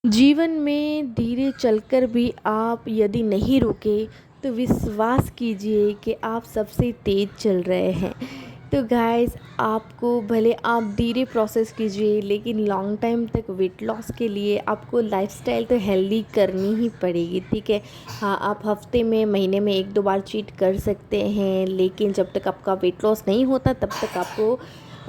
जीवन में धीरे चलकर भी आप यदि नहीं रुके तो विश्वास कीजिए कि आप सबसे तेज़ चल रहे हैं। तो गाइस, आपको भले आप धीरे प्रोसेस कीजिए लेकिन लॉन्ग टाइम तक वेट लॉस के लिए आपको लाइफस्टाइल तो हेल्दी करनी ही पड़ेगी, ठीक है। हाँ, आप हफ्ते में महीने में 1-2 बार चीट कर सकते हैं, लेकिन जब तक आपका वेट लॉस नहीं होता तब तक आपको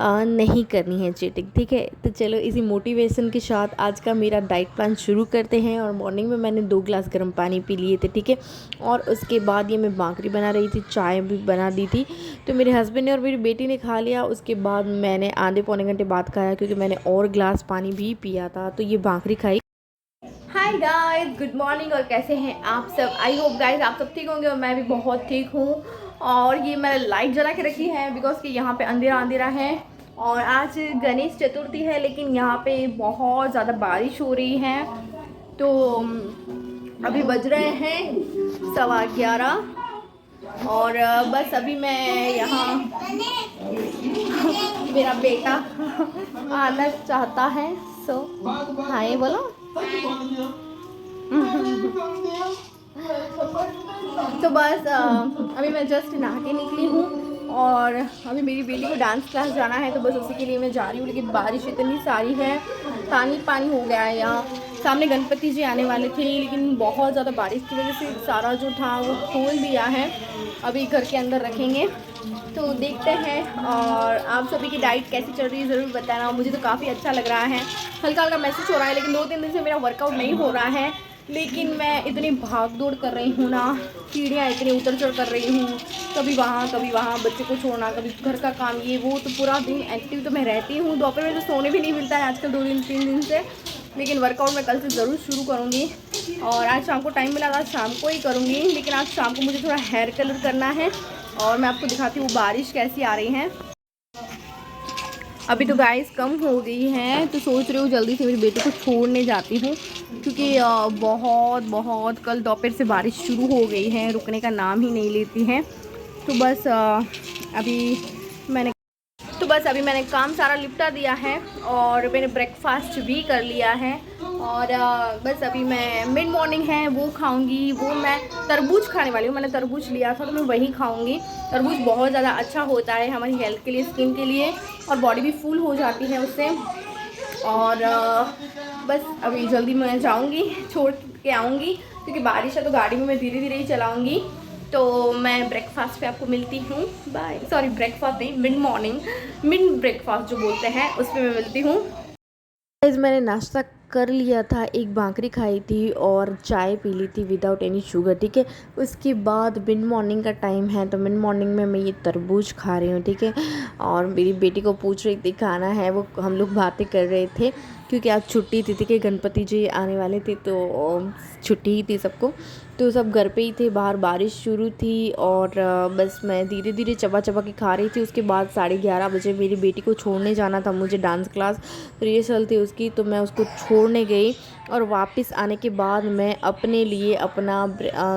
नहीं करनी है चीटिंग, ठीक है। तो चलो इसी मोटिवेशन के साथ आज का मेरा डाइट प्लान शुरू करते हैं। और मॉर्निंग में मैंने 2 ग्लास गर्म पानी पी लिए थे, ठीक है। और उसके बाद ये मैं भाकरी बना रही थी, चाय भी बना दी थी। तो मेरे हस्बैंड ने और मेरी बेटी ने खा लिया। उसके बाद मैंने आधे पौने घंटे बाद खाया, क्योंकि मैंने और ग्लास पानी भी पिया था। तो ये भाकरी खाई। Hi guys, good morning. और कैसे हैं आप सब? आई होप गाइस आप सब ठीक होंगे और मैं भी बहुत ठीक हूँ। और ये मैंने लाइट जला के रखी है बिकॉज कि यहाँ पे अंधेरा अंधेरा है। और आज गणेश चतुर्थी है, लेकिन यहाँ पे बहुत ज़्यादा बारिश हो रही है। तो अभी बज रहे हैं 11:15। और बस अभी मैं यहाँ मेरा बेटा आना चाहता है। सो हाय बोलो। तो बस अभी मैं जस्ट नहा के निकली हूँ। और अभी मेरी बेटी को डांस क्लास जाना है, तो बस उसी के लिए मैं जा रही हूँ। लेकिन बारिश इतनी सारी है, पानी पानी हो गया है यहाँ। सामने गणपति जी आने वाले थे, लेकिन बहुत ज़्यादा बारिश की वजह से सारा जो था वो खोल दिया है। अभी घर के अंदर रखेंगे, तो देखते हैं। और आप सभी की डाइट कैसी चल रही है ज़रूर बताना। मुझे तो काफ़ी अच्छा लग रहा है, हल्का हल्का मैसेज हो रहा है। लेकिन 2-3 दिन से मेरा वर्कआउट नहीं हो रहा है, लेकिन मैं इतनी भाग दौड़ कर रही हूँ ना, सीढ़ियाँ इतनी उतर चढ़ कर रही हूँ, कभी वहाँ बच्चे को छोड़ना, कभी घर का काम, ये वो। तो पूरा दिन एक्टिव तो मैं रहती हूँ। दोपहर में तो सोने भी नहीं मिलता है आजकल 2-3 दिन से। लेकिन वर्कआउट मैं कल से ज़रूर शुरू करूँगी। और आज शाम को टाइम मिला था, आज शाम को ही करूँगी। लेकिन आज शाम को मुझे थोड़ा हेयर कलर करना है, और मैं आपको दिखाती हूँ बारिश कैसी आ रही है। अभी तो गाइस कम हो गई है, तो सोच रही हूँ जल्दी से मेरी बेटी को छोड़ने जाती हूँ, क्योंकि बहुत बहुत कल दोपहर से बारिश शुरू हो गई है, रुकने का नाम ही नहीं लेती है। तो बस मैंने अभी मैंने काम सारा निपटा दिया है, और मैंने ब्रेकफास्ट भी कर लिया है। और बस अभी मैं मिड मॉर्निंग है वो खाऊंगी। वो मैं तरबूज खाने वाली हूँ, मैंने तरबूज लिया था तो मैं वही खाऊंगी। तरबूज बहुत ज़्यादा अच्छा होता है हमारी हेल्थ के लिए, स्किन के लिए, और बॉडी भी फुल हो जाती है उससे। और बस अभी जल्दी मैं जाऊंगी, छोड़ के आऊँगी, क्योंकि बारिश है तो गाड़ी में मैं धीरे धीरे ही चलाऊँगी। तो मैं ब्रेकफास्ट पे आपको मिलती हूँ। बाय। सॉरी, ब्रेकफास्ट नहीं, मिड मॉर्निंग, मिड ब्रेकफास्ट जो बोलते हैं, उस पर मैं मिलती हूँ। गाइस, मैंने नाश्ता कर लिया था, एक भाकरी खाई थी और चाय पी ली थी विदाउट एनी शुगर, ठीक है। उसके बाद मिड मॉर्निंग का टाइम है, तो मिड मॉर्निंग में मैं ये तरबूज खा रही हूँ, ठीक है। और मेरी बेटी को पूछ रही थी खाना है, वो हम लोग बातें कर रहे थे, क्योंकि आज छुट्टी थी, ठीक है। गणपति जी आने वाले थे तो छुट्टी ही थी सबको, तो सब घर पे ही थे। बाहर बारिश शुरू थी, और बस मैं धीरे धीरे चबा चबा के खा रही थी। उसके बाद 11:30 बजे मेरी बेटी को छोड़ने जाना था मुझे, डांस क्लास रिहर्सल थी उसकी, तो मैं उसको छोड़ने गई। और वापस आने के बाद मैं अपने लिए अपना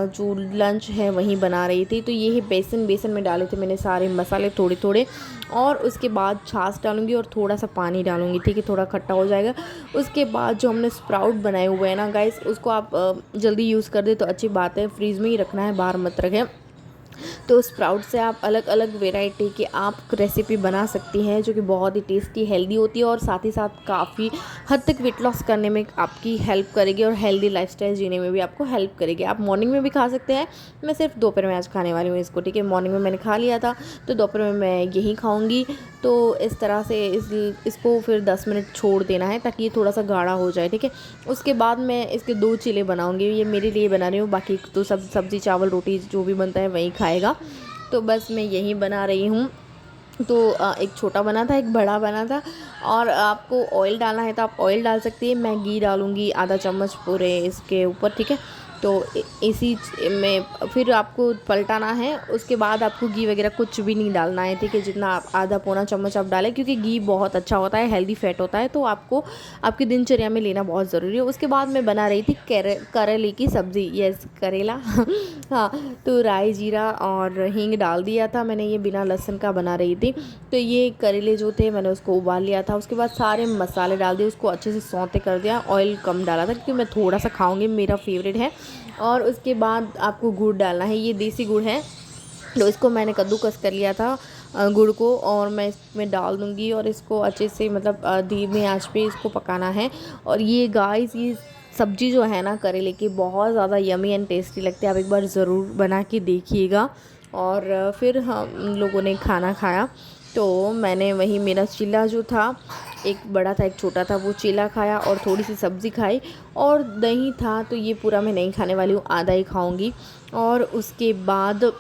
जो लंच है वहीं बना रही थी। तो ये है बेसन में डाले थे मैंने सारे मसाले थोड़े थोड़े, और उसके बाद छाछ डालूंगी और थोड़ा सा पानी डालूंगी, ठीक है, थोड़ा खट्टा हो जाएगा। उसके बाद जो हमने स्प्राउट बनाए हुए हैं ना गाइस, उसको आप जल्दी यूज़ कर दे तो अच्छी बात है, फ्रीज़ में ही रखना है, बाहर मत रखें। तो स्प्राउट से आप अलग अलग वेराइटी की आप रेसिपी बना सकती हैं, जो कि बहुत ही टेस्टी हेल्दी होती है, और साथ ही साथ काफ़ी हद तक वेट लॉस करने में आपकी हेल्प करेगी, और हेल्दी लाइफस्टाइल जीने में भी आपको हेल्प करेगी। आप मॉर्निंग में भी खा सकते हैं, मैं सिर्फ दोपहर में आज खाने वाली हूँ इसको, ठीक है। मॉर्निंग में मैंने खा लिया था, तो दोपहर में मैं यही खाऊँगी। तो इस तरह से इसको फिर 10 मिनट छोड़ देना है, ताकि ये थोड़ा सा गाढ़ा हो जाए, ठीक है। उसके बाद मैं इसके 2 चीले बनाऊँगी, ये मेरे लिए बना रही हूँ, बाकी तो सब सब्ज़ी चावल रोटी जो भी बनता है वही खाएगा। तो बस मैं यही बना रही हूँ। तो एक छोटा बना था, एक बड़ा बना था, और आपको ऑयल डालना है तो आप ऑयल डाल सकती है। मैं घी डालूँगी आधा चम्मच पूरे इसके ऊपर, ठीक है। तो इसी में फिर आपको पलटाना है। उसके बाद आपको घी वगैरह कुछ भी नहीं डालना है, ठीक है। जितना आप आधा पौना चम्मच आप डालें, क्योंकि घी बहुत अच्छा होता है, हेल्दी फैट होता है, तो आपको आपकी दिनचर्या में लेना बहुत ज़रूरी है। उसके बाद मैं बना रही थी करेले की सब्ज़ी, यस करेला हाँ, तो राई जीरा और हींग डाल दिया था मैंने, ये बिना लहसुन का बना रही थी। तो ये करेले जो थे मैंने उसको उबाल लिया था। उसके बाद सारे मसाले डाल दिए, उसको अच्छे से सौते कर दिया। ऑयल कम डाला था क्योंकि मैं थोड़ा सा खाऊंगी, मेरा फेवरेट है। और उसके बाद आपको गुड़ डालना है, ये देसी गुड़ है, तो इसको मैंने कद्दूकस कर लिया था गुड़ को, और मैं इसमें डाल दूँगी और इसको अच्छे से मतलब धीमी आंच पे इसको पकाना है। और ये गाइस ये सब्ज़ी जो है ना करेले की, बहुत ज़्यादा यमी एंड टेस्टी लगती है, आप एक बार ज़रूर बना के देखिएगा। और फिर हम लोगों ने खाना खाया, तो मैंने वही मेरा चीला जो था, एक बड़ा था एक छोटा था, वो चीला खाया और थोड़ी सी सब्ज़ी खाई और दही था। तो ये पूरा मैं नहीं खाने वाली हूँ, आधा ही खाऊंगी। और उसके बाद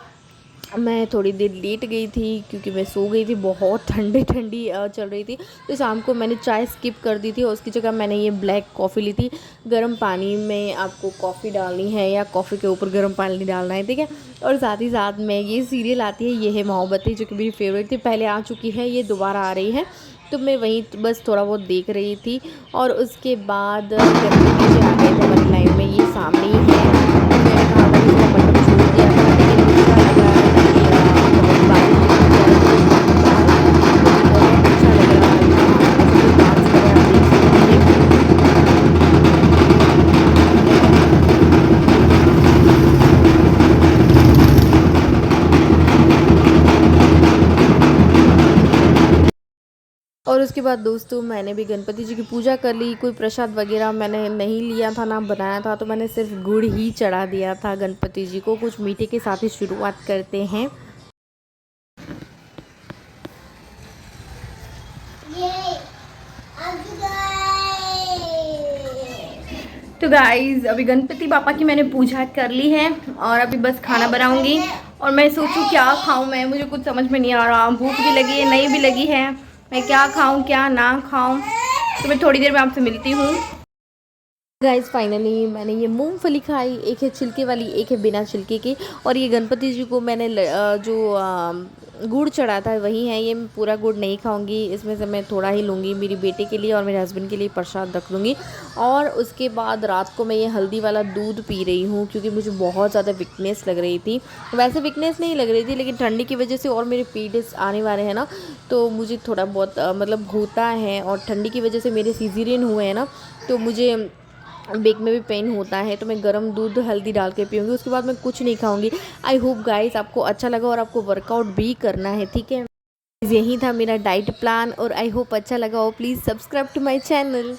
मैं थोड़ी देर लेट गई थी क्योंकि मैं सो गई थी, बहुत ठंडी ठंडी चल रही थी। तो शाम को मैंने चाय स्किप कर दी थी और उसकी जगह मैंने ये ब्लैक कॉफ़ी ली थी। गर्म पानी में आपको कॉफ़ी डालनी है या कॉफ़ी के ऊपर गर्म पानी डालना है, ठीक है। और साथ ही साथ में ये सीरियल आती है, ये है मोहब्बतें, जो कि मेरी फेवरेट थी, पहले आ चुकी है, ये दोबारा आ रही है, तो मैं वहीं बस थोड़ा बहुत देख रही थी। और उसके बाद गणपति जी आ गए थे हमारी लाइन में, ये सामने ही है। तो मैंने कहा था कि इसका मंडप छोड़ दिया था, लेकिन मुझे लगा कि बहुत बारिश हो रही है, तो बहुत अच्छा लग रहा है, ऐसे कोई डांस कर रहा है, आप देख सकते हैं। और उसके बाद दोस्तों मैंने भी गणपति जी की पूजा कर ली। कोई प्रसाद वगैरह मैंने नहीं लिया था, ना बनाया था, तो मैंने सिर्फ गुड़ ही चढ़ा दिया था गणपति जी को। कुछ मीठे के साथ ही शुरुआत करते हैं। तो गाइज़ अभी गणपति पापा की मैंने पूजा कर ली है और अभी बस खाना बनाऊंगी। और मैं सोचूं क्या खाऊं, मैं मुझे कुछ समझ में नहीं आ रहा, भूख भी लगी है, नहीं भी लगी है, मैं क्या खाऊं क्या ना खाऊं। तो मैं थोड़ी देर में आपसे मिलती हूँ। गाइज़ फाइनली मैंने ये मूंगफली खाई, एक है छिलके वाली, एक है बिना छिलके की। और ये गणपति जी को मैंने गुड़ चढ़ा था वही है, ये मैं पूरा गुड़ नहीं खाऊंगी, इसमें से मैं थोड़ा ही लूँगी, मेरी बेटे के लिए और मेरे हस्बैंड के लिए प्रसाद रख लूँगी। और उसके बाद रात को मैं ये हल्दी वाला दूध पी रही हूँ क्योंकि मुझे बहुत ज़्यादा वीकनेस लग रही थी। वैसे वीकनेस नहीं लग रही थी, लेकिन ठंडी की वजह से और मेरे पीरियड्स आने वाले हैं ना, तो मुझे थोड़ा बहुत मतलब होता है। और ठंडी की वजह से मेरे सीज़ेरियन हुए हैं ना, तो मुझे बेक में भी पेन होता है, तो मैं गर्म दूध हल्दी डाल के पीऊँगी। उसके बाद मैं कुछ नहीं खाऊंगी। आई होप गाइस आपको अच्छा लगा और आपको वर्कआउट भी करना है, ठीक है। यही था मेरा डाइट प्लान और आई होप अच्छा लगा हो। Please subscribe to my channel.